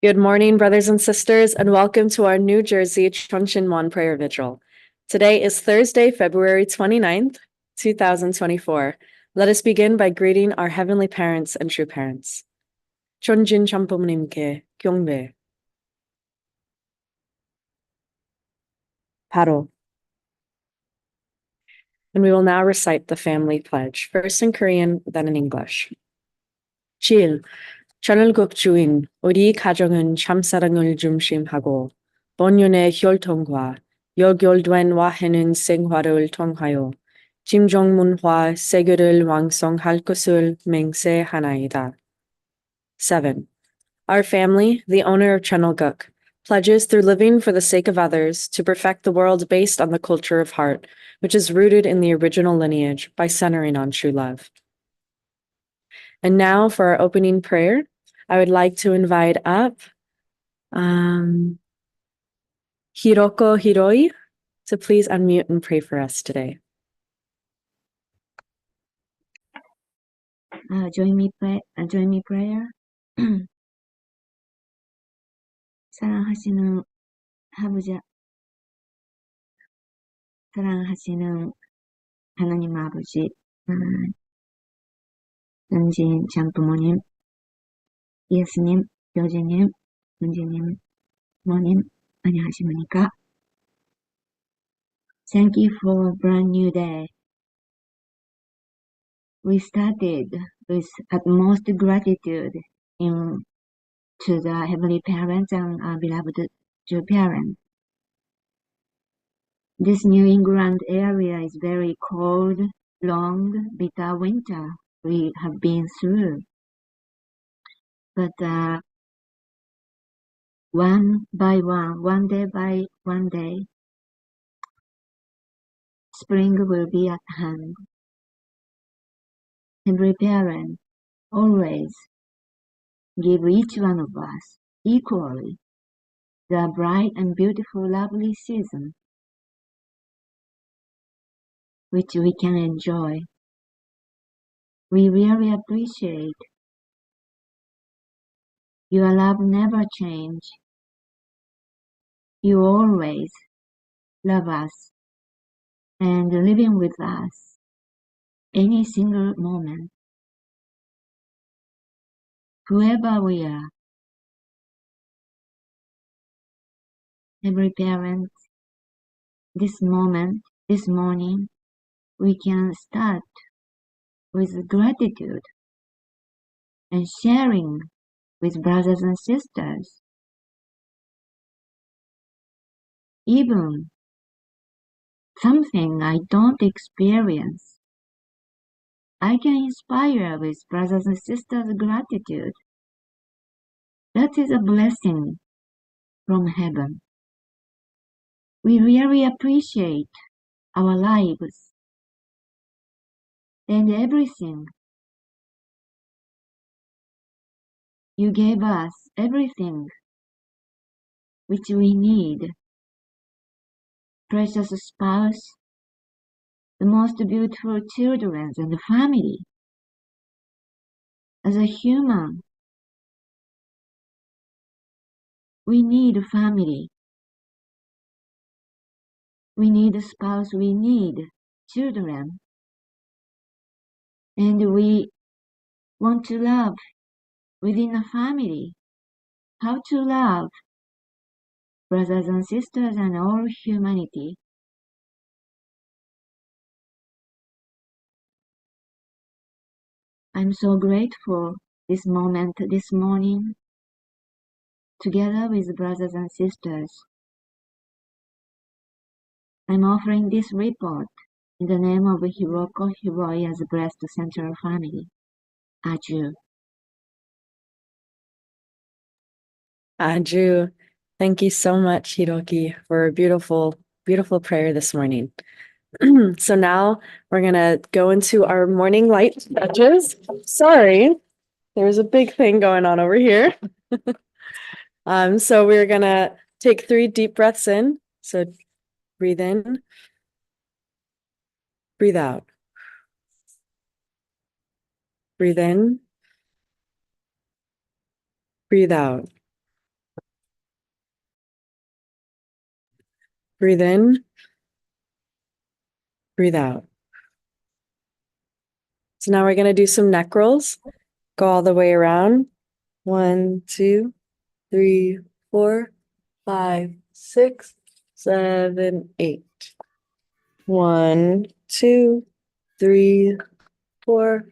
Good morning, brothers and sisters, and welcome to our New Jersey Cheon prayer vigil. Today is Thursday, February 29th, 2024. Let us begin by greeting our heavenly parents and true parents. Cheonjin cham부모님께 경배. 바로. And we will now recite the family pledge, first in Korean, then in English. 7. 천을국 주인, 우리 가정은 참사랑을 중심하고 본연의 혈통과 연결된 와해는 생활을 통하여 진정문화 세계를 완성할 것을 맹세하나이다. 7. Our family, the owner of Cheonilguk, pledges through living for the sake of others to perfect the world based on the culture of heart, which is rooted in the original lineage by centering on true love. And now for our opening prayer, I would like to invite up Hiroko Hiroi to please unmute and pray for us today. Join me prayer. 사랑하시는 하나님 아버지, 은진 장부모님, 예수님, 여제님, 은지님, 모님, 안녕하십니까? Thank you for a brand new day. We started with utmost gratitude to the Heavenly Parents and our beloved true parents. This New England area is very cold, long, bitter winter we have been through. But one by one day by one day, spring will be at hand. Every parent always give each one of us equally the bright and beautiful lovely season which we can enjoy. We really appreciate your love never change. You always love us and living with us any single moment. Whoever we are, every parent, this morning, we can start with gratitude and sharing with brothers and sisters. Even something I don't experience, I can inspire with brothers and sisters' gratitude. That is a blessing from heaven. We really appreciate our lives and everything. You gave us everything which we need. Precious spouse, the most beautiful children and family. As a human, we need family. We need a spouse, we need children. And we want to love within a family. How to love brothers and sisters and all humanity. I'm so grateful this moment, this morning, together with brothers and sisters. I'm offering this report in the name of Hiroko Hiroi as Breast Central Family. Aju. Aju. Thank you so much, Hiroki, for a beautiful, beautiful prayer this morning. So now we're going to go into our morning light stretches. Sorry, there's a big thing going on over here. So we're going to take 3 deep breaths in. So breathe in, breathe out. Breathe in, breathe out. Breathe in, breathe out. So now we're going to do some neck rolls. Go all the way around. 1, 2, 3, 4, 5, 6, 7, 8. 1, 2, 3, 4,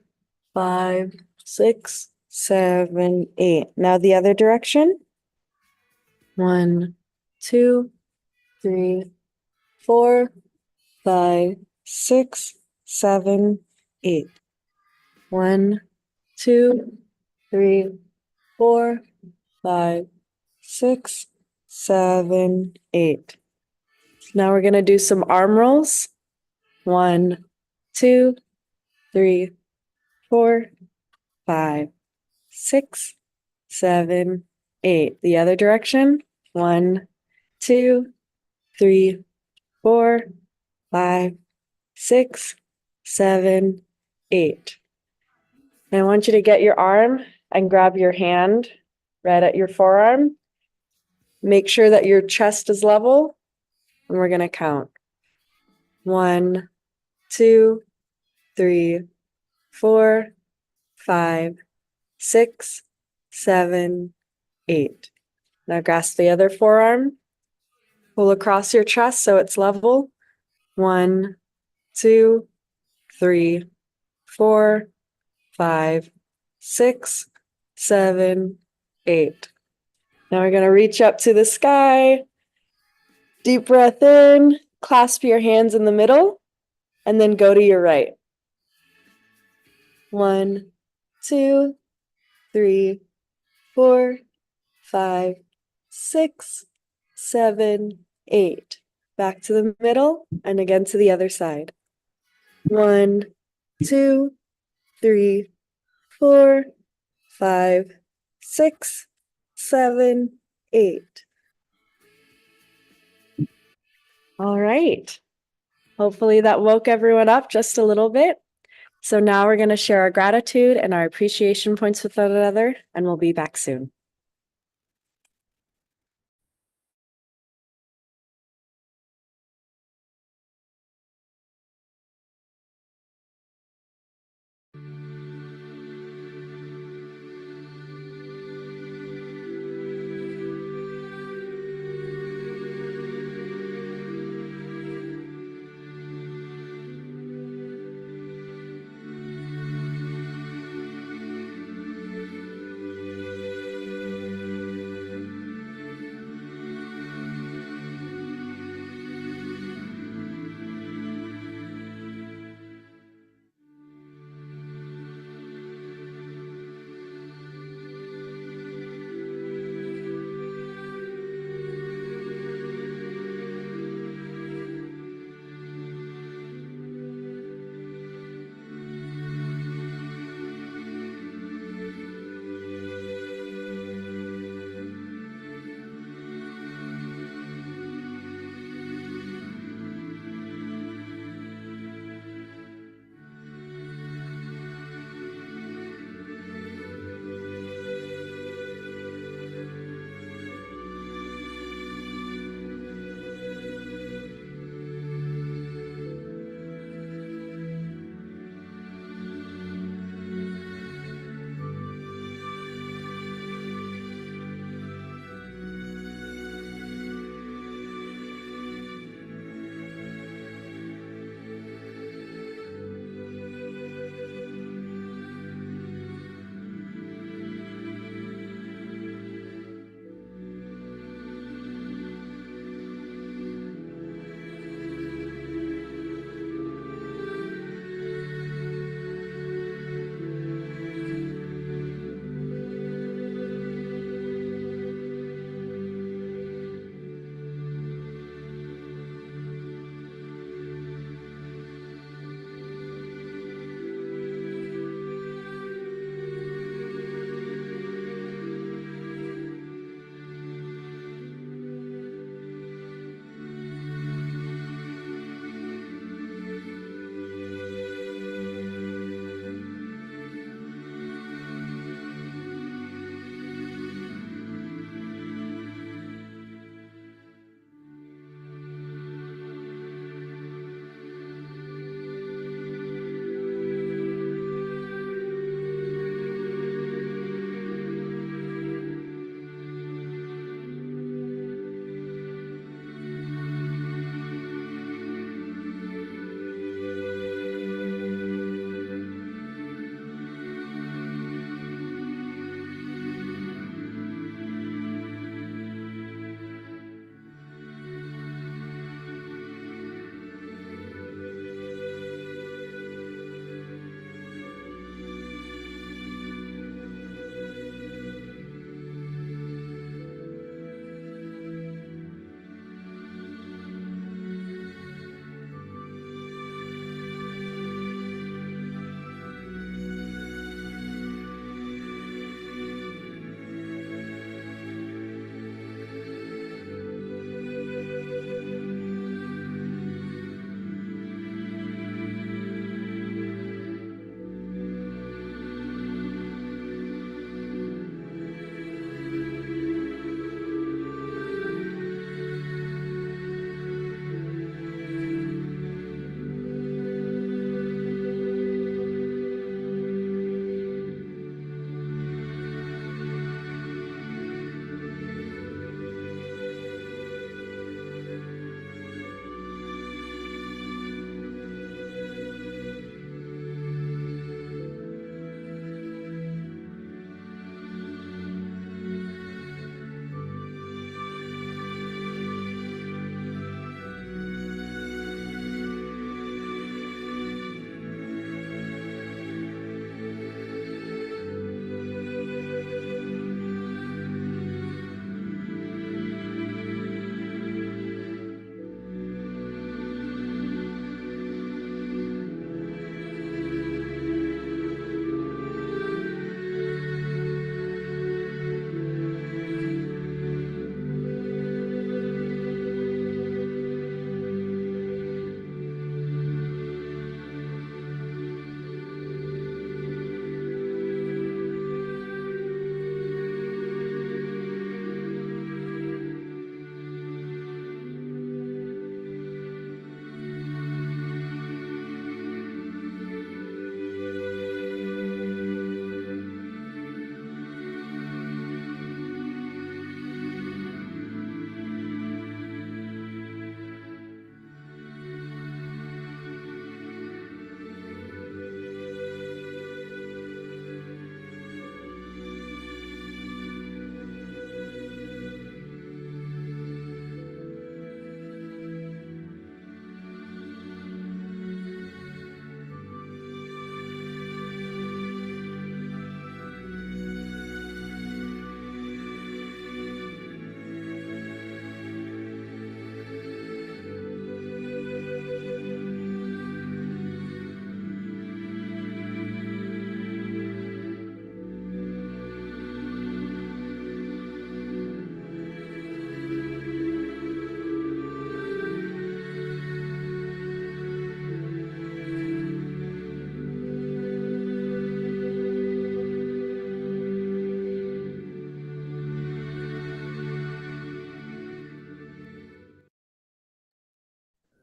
5, 6, 7, 8. Now the other direction. 1, 2, 3, 4, 5, 6, 7, 8. 1, 2, 3, 4, 5, 6, 7, 8. Now we're going to do some arm rolls. 1, 2, 3, 4, 5, 6, 7, 8. The other direction. 1, 2, 3, 4, 5, 6, 7, 8. And I want you to get your arm and grab your hand right at your forearm. Make sure that your chest is level, and we're going to count. 1, 2, 3, 4, 5, 6, 7, 8. Now grasp the other forearm. Pull across your chest so it's level. 1, 2, 3, 4, 5, 6, 7, 8. Now we're going to reach up to the sky. Deep breath in, clasp your hands in the middle, and then go to your right. 1, 2, 3, 4, 5, 6, 7, 8. Back to the middle and again to the other side. 1, 2, 3, 4, 5, 6, 7, 8. All right. Hopefully that woke everyone up just a little bit. So now we're going to share our gratitude and our appreciation points with one another, and we'll be back soon.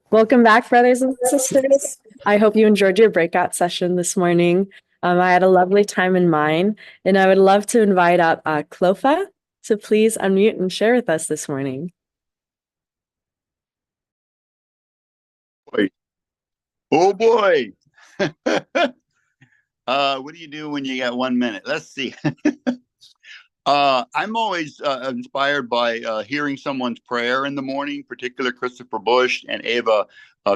Welcome back, brothers and sisters. I hope you enjoyed your breakout session this morning. I had a lovely time in mine, and I would love to invite up Clofa to please unmute and share with us this morning. Oh boy. What do you do when you got 1 minute? Let's see. I'm always inspired by hearing someone's prayer in the morning, particularly Christopher Bush and Ava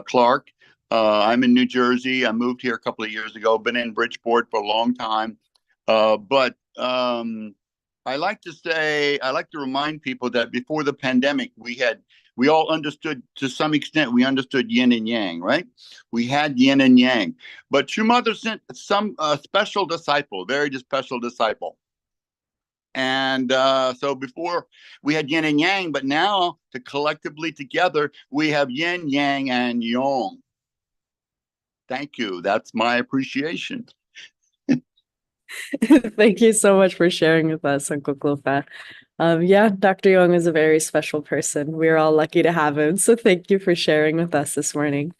Clark. I'm in New Jersey. I moved here a couple of years ago, been in Bridgeport for a long time. But I like to remind people that before the pandemic, we all understood, to some extent, we understood yin and yang, right? We had yin and yang. But True Mother sent some special disciple, very special disciple. And so before we had yin and yang, but now to collectively together, we have yin, yang, and yang. Thank you. That's my appreciation. Thank you so much for sharing with us, Uncle Clofa. Yeah, Dr. Young is a very special person. We're all lucky to have him. So thank you for sharing with us this morning.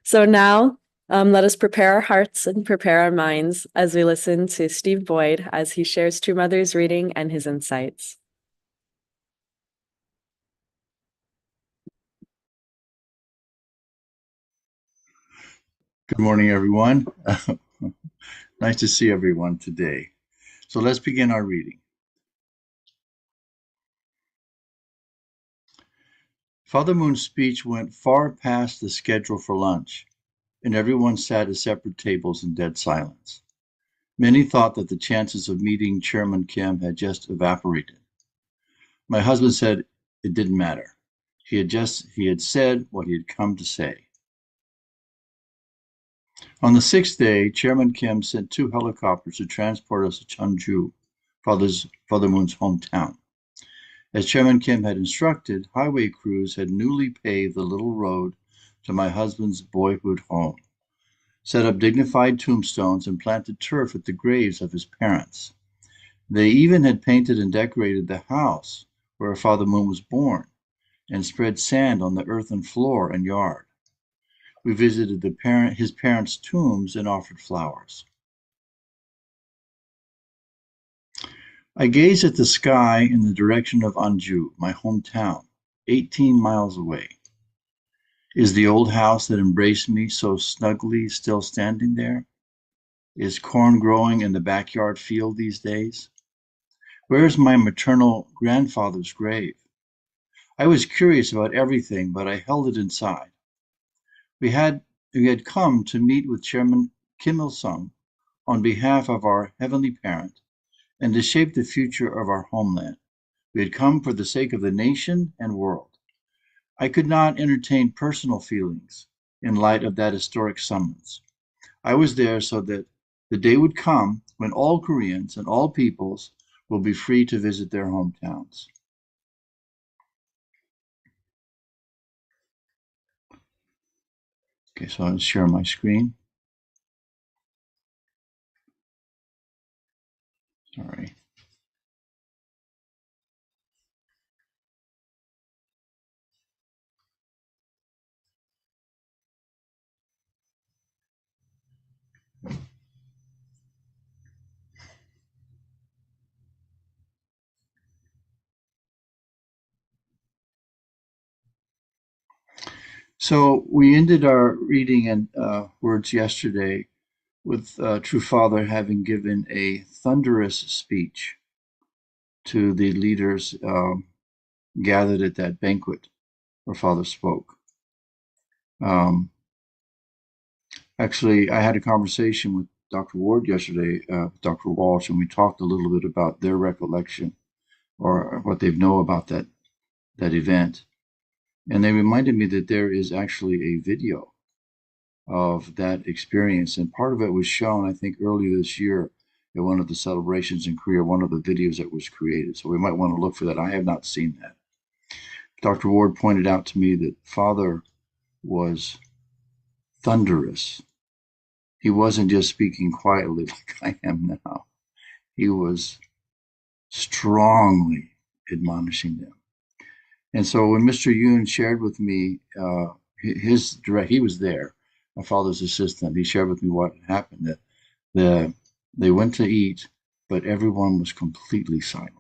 So now let us prepare our hearts and prepare our minds as we listen to Steve Boyd as he shares True Mother's reading and his insights. Good morning, everyone. Nice to see everyone today. So let's begin our reading. Father Moon's speech went far past the schedule for lunch, and everyone sat at separate tables in dead silence. Many thought that the chances of meeting Chairman Kim had just evaporated. My husband said it didn't matter. He had said what he had come to say. On the sixth day, Chairman Kim sent 2 helicopters to transport us to Cheonju, Father Moon's hometown. As Chairman Kim had instructed, highway crews had newly paved the little road to my husband's boyhood home, set up dignified tombstones, and planted turf at the graves of his parents. They even had painted and decorated the house where Father Moon was born, and spread sand on the earthen floor and yard. We visited his parents' tombs and offered flowers. I gazed at the sky in the direction of Anju, my hometown, 18 miles away. Is the old house that embraced me so snugly still standing there? Is corn growing in the backyard field these days? Where is my maternal grandfather's grave? I was curious about everything, but I held it inside. We had come to meet with Chairman Kim Il-sung on behalf of our heavenly parent and to shape the future of our homeland. We had come for the sake of the nation and world. I could not entertain personal feelings in light of that historic summons. I was there so that the day would come when all Koreans and all peoples will be free to visit their hometowns. Okay, so I'll share my screen. Sorry. So we ended our reading and words yesterday with True Father having given a thunderous speech to the leaders gathered at that banquet where Father spoke. Actually, I had a conversation with Dr. Ward yesterday, Dr. Walsh, and we talked a little bit about their recollection or what they know about that event. And they reminded me that there is actually a video of that experience. And part of it was shown, I think, earlier this year at one of the celebrations in Korea, one of the videos that was created. So we might want to look for that. I have not seen that. Dr. Ward pointed out to me that Father was thunderous. He wasn't just speaking quietly like I am now. He was strongly admonishing them. And so when Mr. Yoon shared with me he was there, my father's assistant. He shared with me what happened. They went to eat, but everyone was completely silent.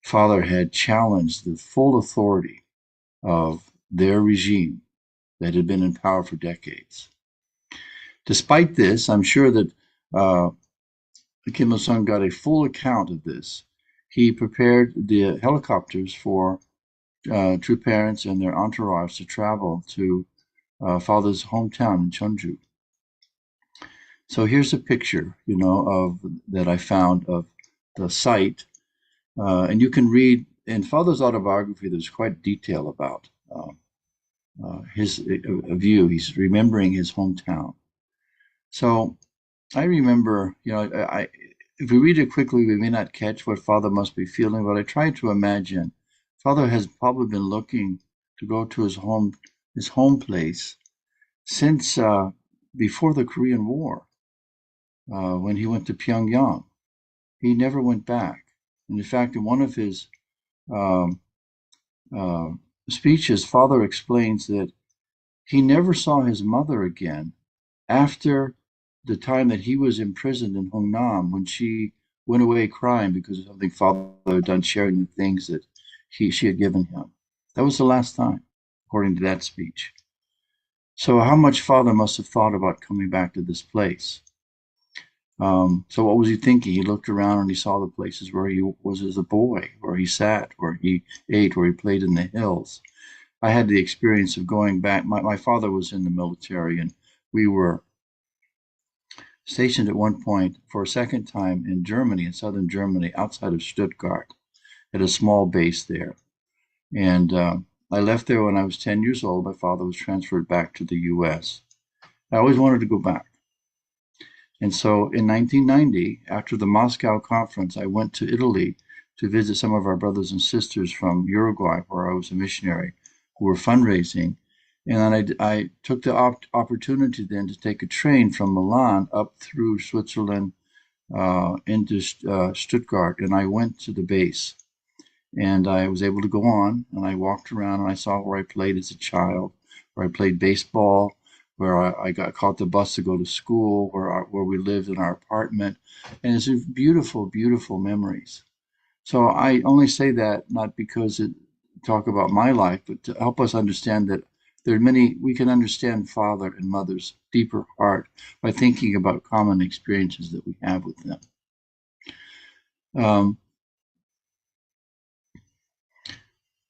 Father had challenged the full authority of their regime that had been in power for decades. Despite this, I'm sure that Kim Il-sung got a full account of this. He prepared the helicopters for true parents and their entourage to travel to Father's hometown in Cheonju. So here's a picture, of that I found of the site, and you can read in Father's autobiography. There's quite detail about his view. He's remembering his hometown. So I remember, if we read it quickly, we may not catch what Father must be feeling, but I tried to imagine. Father has probably been looking to go to his home place since before the Korean War, when he went to Pyongyang. He never went back. And in fact, in one of his um, speeches, Father explains that he never saw his mother again after the time that he was imprisoned in Hongnam, when she went away crying because of something Father had done, sharing the things that she had given him. That was the last time, according to that speech. So how much Father must have thought about coming back to this place? So what was he thinking? He looked around and he saw the places where he was as a boy, where he sat, where he ate, where he played in the hills. I had the experience of going back. My father was in the military, and we were stationed at one point for a second time in Germany, in southern Germany, outside of Stuttgart, at a small base there. And I left there when I was 10 years old. My father was transferred back to the US. I always wanted to go back. And so in 1990, after the Moscow conference, I went to Italy to visit some of our brothers and sisters from Uruguay, where I was a missionary, who were fundraising. And then I took the opportunity then to take a train from Milan up through Switzerland into Stuttgart. And I went to the base. And I was able to go on, and I walked around, and I saw where I played as a child, where I played baseball, where I caught the bus to go to school, where we lived in our apartment. And it's beautiful, beautiful memories. So I only say that not because it talk about my life, but to help us understand that there are many, we can understand father and mother's deeper heart by thinking about common experiences that we have with them.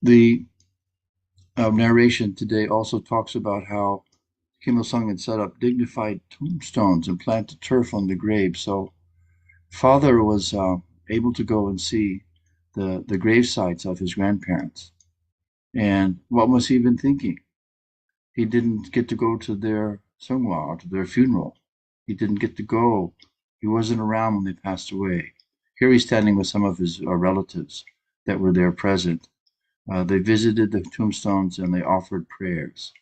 The narration today also talks about how Kim Il-sung had set up dignified tombstones and planted turf on the grave. So Father was able to go and see the grave sites of his grandparents. And what was he even thinking? He didn't get to go to their seungwa, or to their funeral. He didn't get to go. He wasn't around when they passed away. Here he's standing with some of his relatives that were there present. They visited the tombstones and they offered prayers.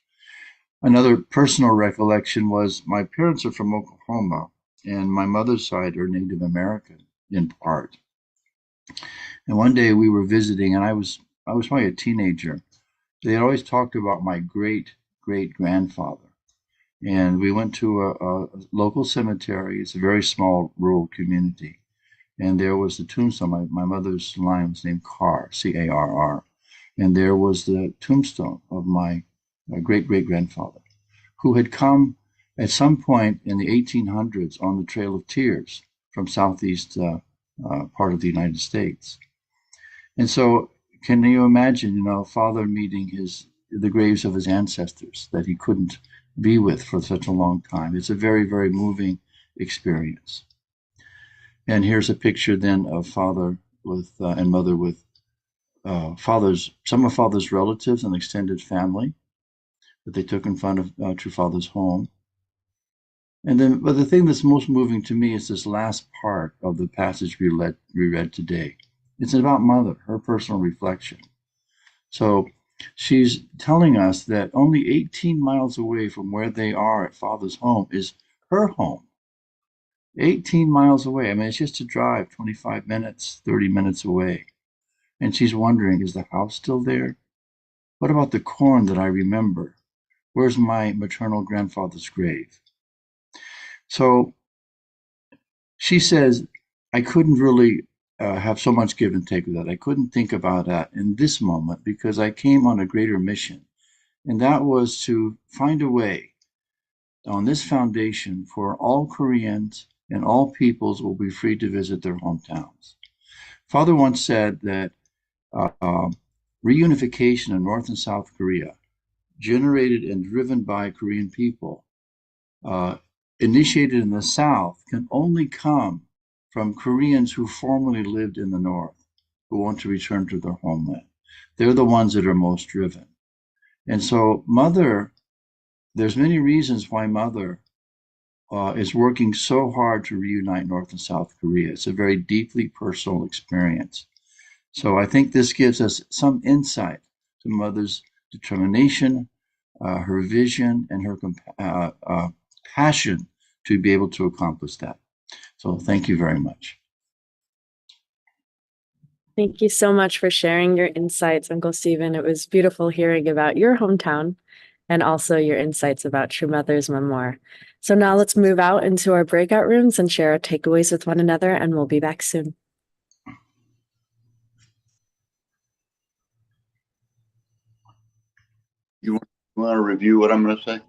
Another personal recollection was my parents are from Oklahoma, and my mother's side are Native American in part. And one day we were visiting, and I was probably a teenager. They had always talked about my great grandfather, and we went to a local cemetery. It's a very small rural community, and there was the tombstone. My mother's line was named Carr, C-A-R-R. And there was the tombstone of my great grandfather, who had come at some point in the 1800s on the Trail of Tears from southeast part of the United States. And so, can you imagine, Father meeting the graves of his ancestors that he couldn't be with for such a long time? It's a very, very moving experience. And here's a picture then of Father with and Mother with some of Father's relatives and extended family that they took in front of True Father's home. And then, but the thing that's most moving to me is this last part of the passage we read today. It's about Mother, her personal reflection. So she's telling us that only 18 miles away from where they are at Father's home is her home. 18 miles away. I mean, it's just a drive, 25 minutes, 30 minutes away. And she's wondering, is the house still there? What about the corn that I remember? Where's my maternal grandfather's grave? So she says, I couldn't really have so much give and take with that. I couldn't think about that in this moment because I came on a greater mission. And that was to find a way on this foundation for all Koreans and all peoples will be free to visit their hometowns. Father once said that reunification of North and South Korea, generated and driven by Korean people, initiated in the South, can only come from Koreans who formerly lived in the North, who want to return to their homeland. They're the ones that are most driven. And so Mother, there's many reasons why Mother is working so hard to reunite North and South Korea. It's a very deeply personal experience. So I think this gives us some insight to Mother's determination, her vision, and her passion to be able to accomplish that. So thank you very much. Thank you so much for sharing your insights, Uncle Stephen. It was beautiful hearing about your hometown and also your insights about True Mother's memoir. So now let's move out into our breakout rooms and share our takeaways with one another, and we'll be back soon. You want to review what I'm going to say?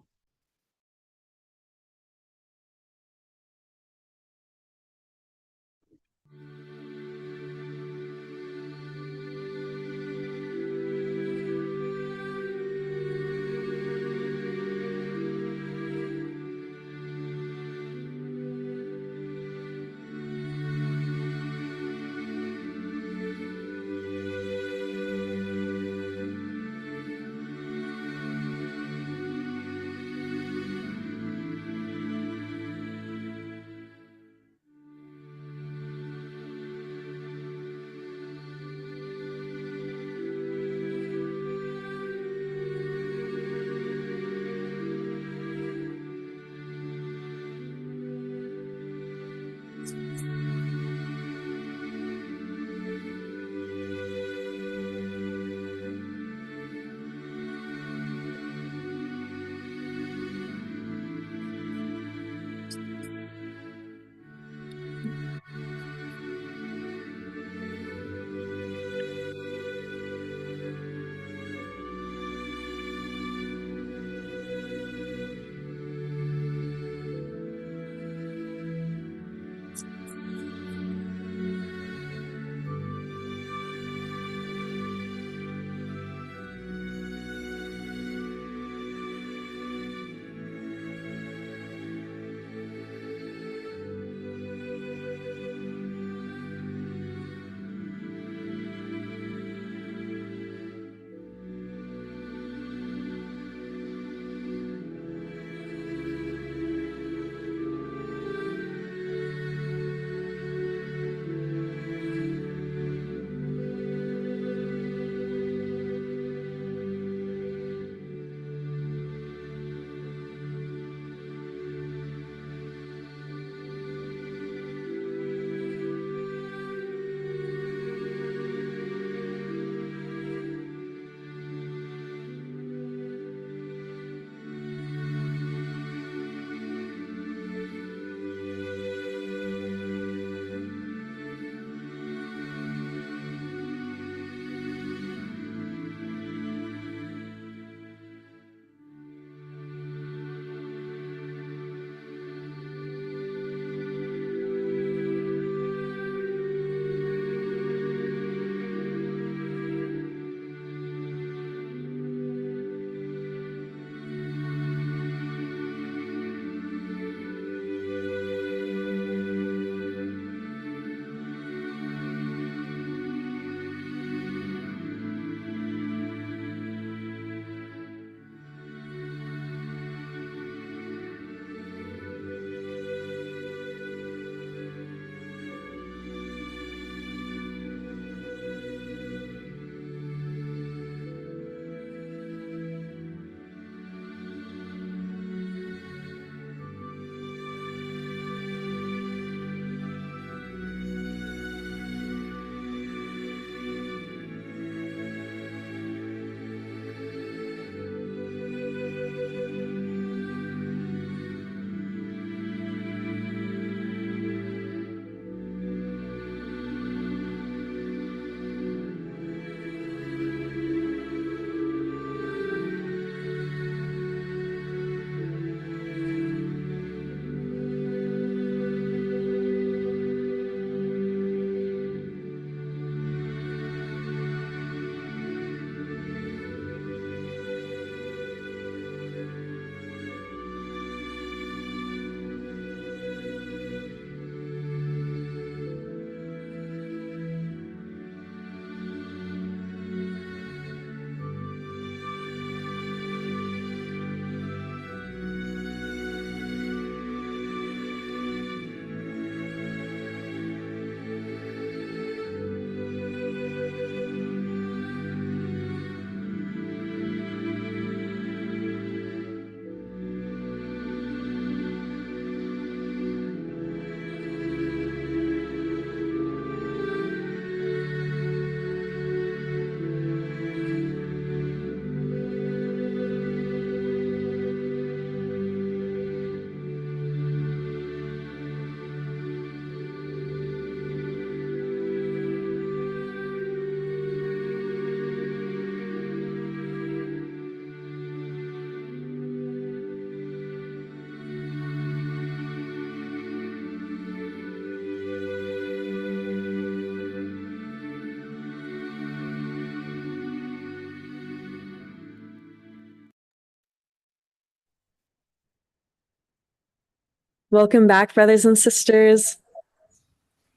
Welcome back, brothers and sisters.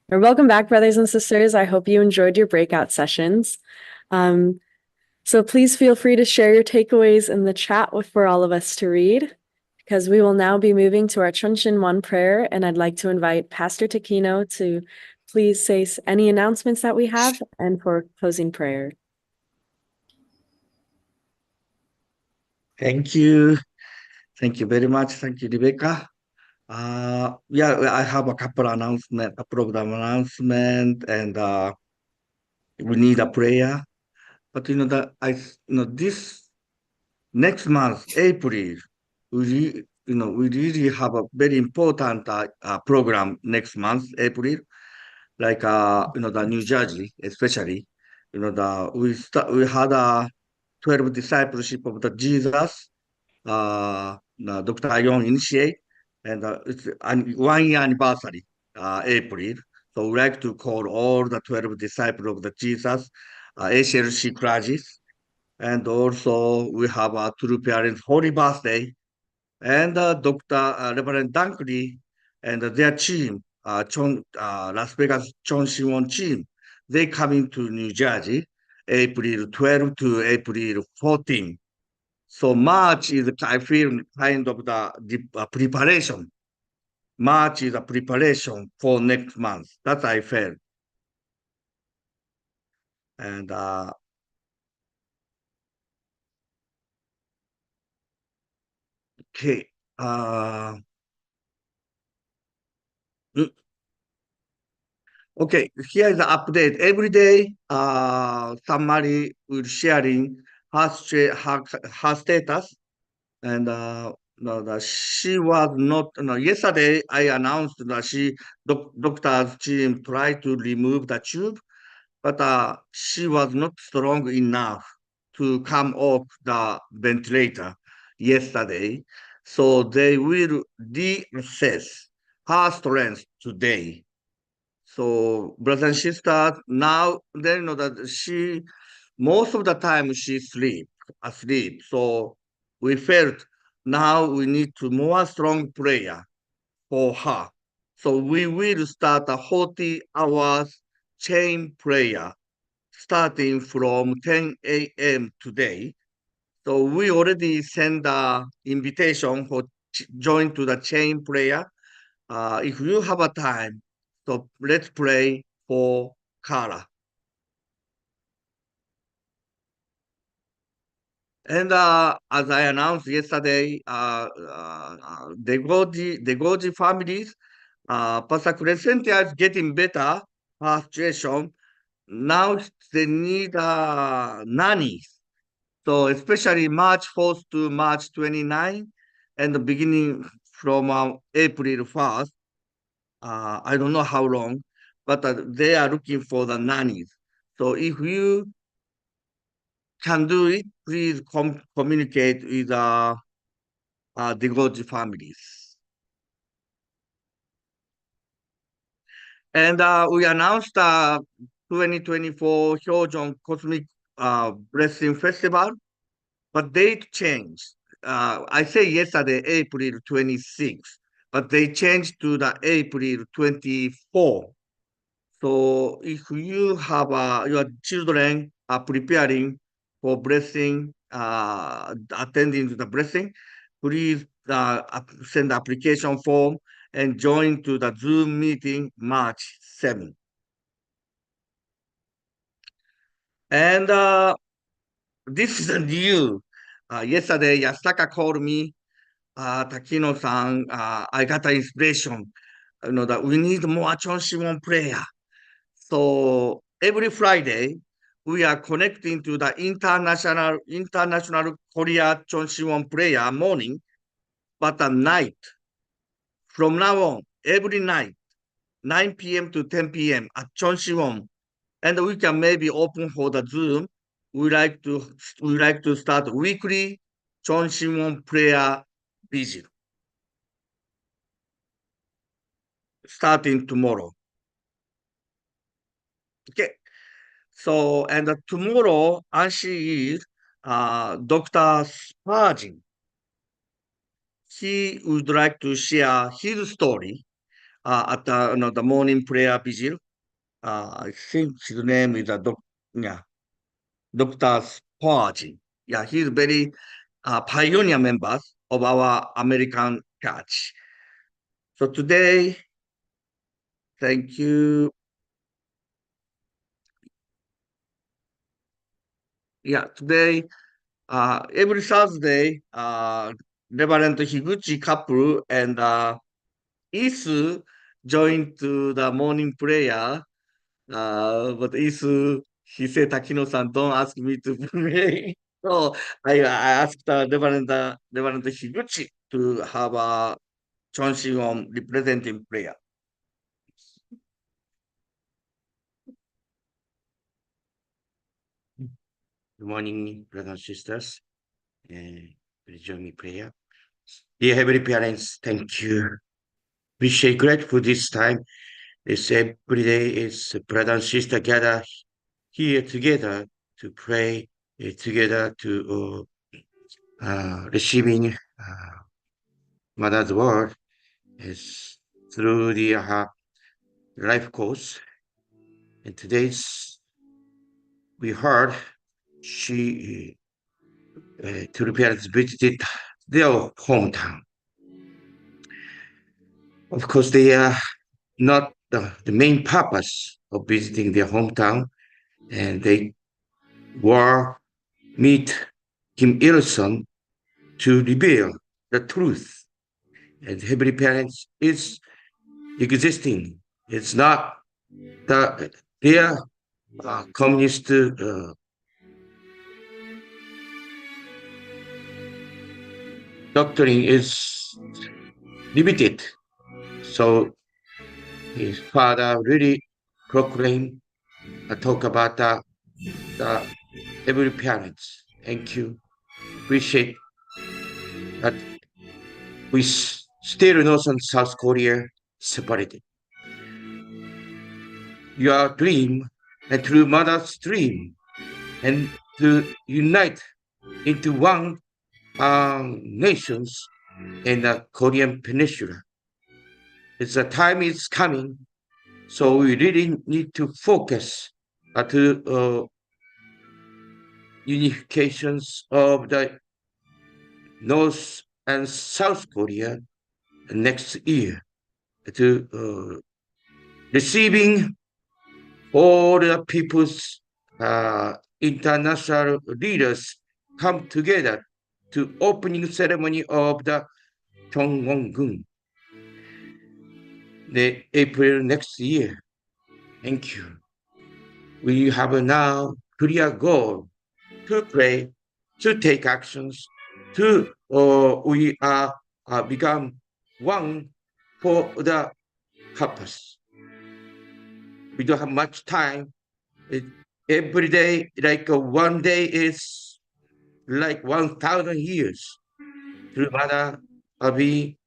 Welcome back, brothers and sisters. I hope you enjoyed your breakout sessions. So please feel free to share your takeaways in the chat for all of us to read, because we will now be moving to our Chonshin 1 prayer, and I'd like to invite Pastor Takino to please say any announcements that we have and for closing prayer. Thank you. Thank you very much. Thank you, Rebecca. I have a couple of announcement, and we need a prayer. But this next month, April, we really have a very important program next month, April, like the New Jersey, especially. We had a 12 discipleship of the Jesus. Dr. Cheon initiate, and it's 1 year anniversary, April. So we like to call all the 12 disciples of the Jesus, ACLC classes. And also we have a true parents' holy birthday, and Reverend Dunkley and their team, Las Vegas Cheon Shim team, they coming to New Jersey, April 12 to April 14. So March is, I feel, kind of the preparation. March is a preparation for next month. That I felt. And okay. Okay, here is the update. Every day, somebody will sharing her status, and she was not. Yesterday, I announced that doctor's team tried to remove the tube, but she was not strong enough to come off the ventilator yesterday. So they will reassess her strength today. So brothers and sisters, now they know that most of the time she asleep. So we felt now we need to more strong prayer for her. So we will start a 40 hours chain prayer starting from 10 a.m. today. So we already send the invitation for join to the chain prayer. If you have a time, so let's pray for Kara. And as I announced yesterday, the Goji families, Pastor Crescentia is getting better, her situation. Now they need nannies. So especially March 4th to March 29, and the beginning from April 1st, I don't know how long, but they are looking for the nannies. So if you can do it, please communicate with the Goji families. And we announced 2024 Hyojeon Cosmic Blessing Festival, but date changed. I say yesterday, April 26, but they changed to the April 24. So if you have your children are preparing for blessing, attending to the blessing, please send the application form and join to the Zoom meeting March 7. And this is a new. Yesterday, Yasaka called me, Takino-san, I got an inspiration, that we need more Cheon Shimon prayer. So every Friday, we are connecting to the international Korea Cheon Shimon prayer morning, but at night. From now on, every night, 9 p.m. to 10 p.m. at Cheon Shimon, and we can maybe open for the Zoom. We like to start weekly Cheon Shimon prayer vigil starting tomorrow. Okay. So, and tomorrow, Anshi is Dr. Spurgeon. he would like to share his story at the morning prayer vigil. I think his name is Dr. Spurgeon. Yeah, he's very pioneer member of our American church. So today, thank you. Yeah, today, every Thursday, Reverend Higuchi couple and Isu joined to the morning prayer. But Isu, he said, Takino-san, don't ask me to pray. So I asked Reverend Higuchi to have a Cheon representing prayer. Good morning, brothers and sisters. Please join me in prayer. Dear Heavenly Parents, thank you. Appreciate grateful this time. This every day is brother and sister gather here together to pray, together to receiving Mother's word is through the life course. And today's we heard she two parents visited their hometown. Of course, they are not the main purpose of visiting their hometown, and they were meet Kim Il-sung to reveal the truth. And Heavenly Parents is existing. It's not their communist doctrine is limited. So his father really proclaimed, talk about the every parents. Thank you. Appreciate that we still North and South Korea separated. Your dream and through mother's dream and to unite into one nations in the Korean Peninsula. It's a time is coming, so we really need to focus to unifications of the North and South Korea next year to receiving all the people's international leaders come together to opening ceremony of the Gyeongwon-gun, the April next year. Thank you. We have now clear goal to pray, to take actions, to we are become one for the purpose. We don't have much time. Every day, like one day is like 1,000 years. Through Mother, we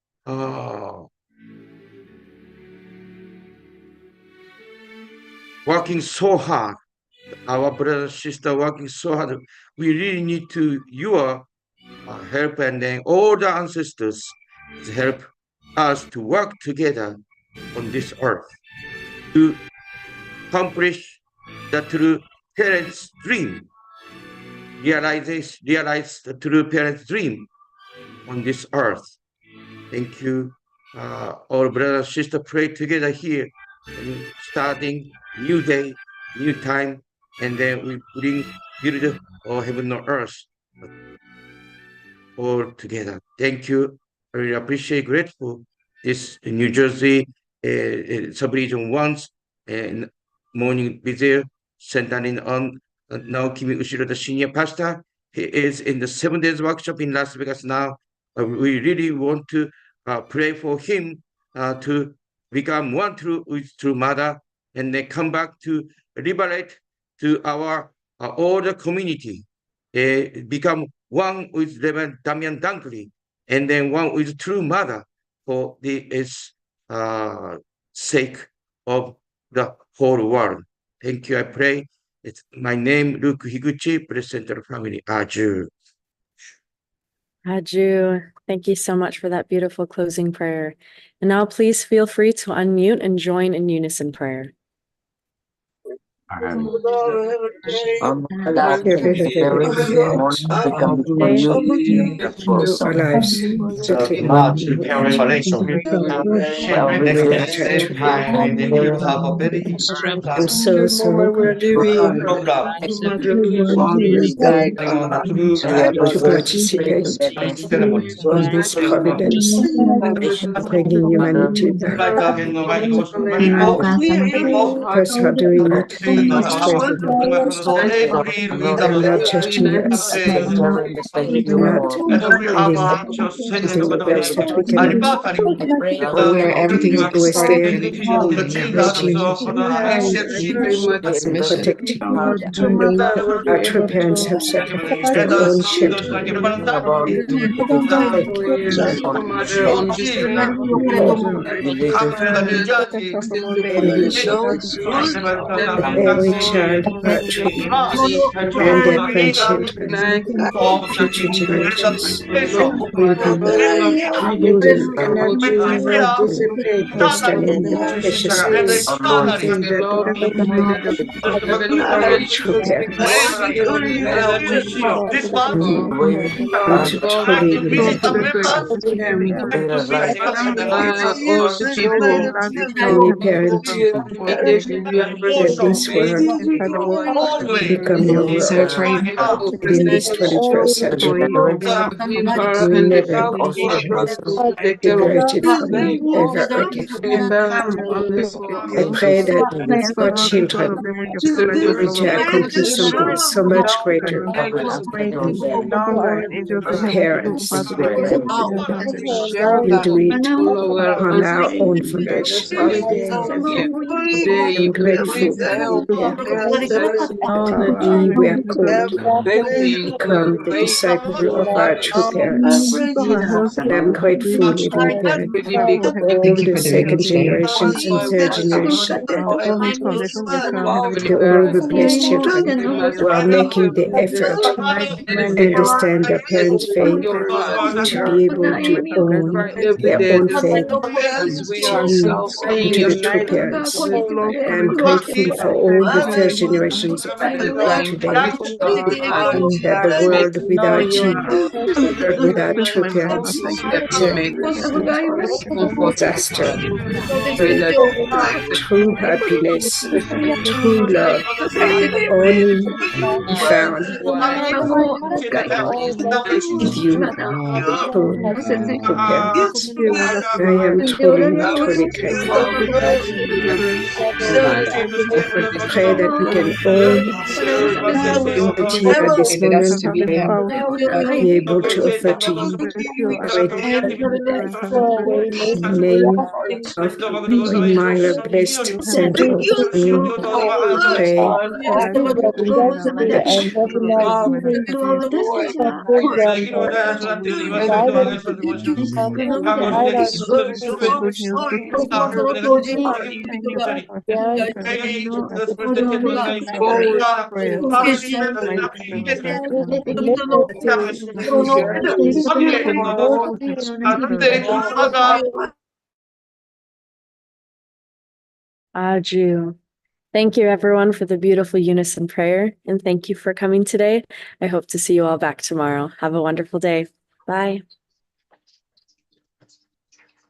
working so hard. Our brother and sister working so hard. We really need to your help, and then all the ancestors to help us to work together on this earth to accomplish the true parents' dream, realize the true parents' dream on this earth. Thank you. All brothers and sisters pray together here, and starting new day, new time, and then we build heaven on earth all together. Thank you. I really appreciate, grateful. This New Jersey sub-region once and morning vigil centering on now Kimi Ushiro, the senior pastor. He is in the 7 days workshop in Las Vegas now. We really want to pray for him to become one through mother, and then come back to liberate to our older community, become one with Reverend Damian Dunkley, and then one with true mother for the sake of the whole world. Thank you. I pray. It's my name, Luke Higuchi, Presenter Family. Aju. Aju, thank you so much for that beautiful closing prayer. And now please feel free to unmute and join in unison prayer. Our Dear beloved, we come before you through our lives, quickly and March one revelation. well with revealed that Time and you have a very I'm so program. to participate in this providence of bringing humanity back. First, how doing it I'm not judging us. We're not doing the best that we can. we are everything Always there, and protecting. Our true parents have sacrificed their own children and we should that every child of our true parents and their grandchildren, future generations, will be moving understanding the preciousness of true parents and to truly unite any parent that this world become your world in this 21st century. We never liberate it from you ever again. I pray that our children will accomplish something so much greater than our parents. We'll do it on our own foundation. I'm grateful that we were called to become the disciple of our true parents. And I'm grateful, living parent, for all the second generations and third generation, to all the blessed children who are making the effort to understand their parents' faith, to be able to own their own faith, to you and to the true parents. I'm grateful for all the first generations of people today, that the world without you, without true parents, is a disaster. True happiness, true love, only be found with you, true parents. I am truly grateful. Pray that we can all, even here at this moment, be able to offer to you great in the name of Myra Blessed Saint Anthony. Pray Aju. Thank you, everyone, for the beautiful unison prayer, and thank you for coming today. I hope to see you all back tomorrow. Have a wonderful day. Bye.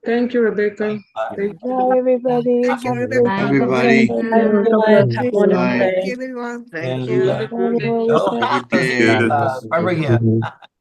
Thank you, Rebecca. Thank you. Bye, everybody. Thank you, Have a Rebecca. good Everybody. Bye, everyone. Have a wonderful Bye. day. Thank you, everyone. Thank you. Have a good day. Barbara, yeah.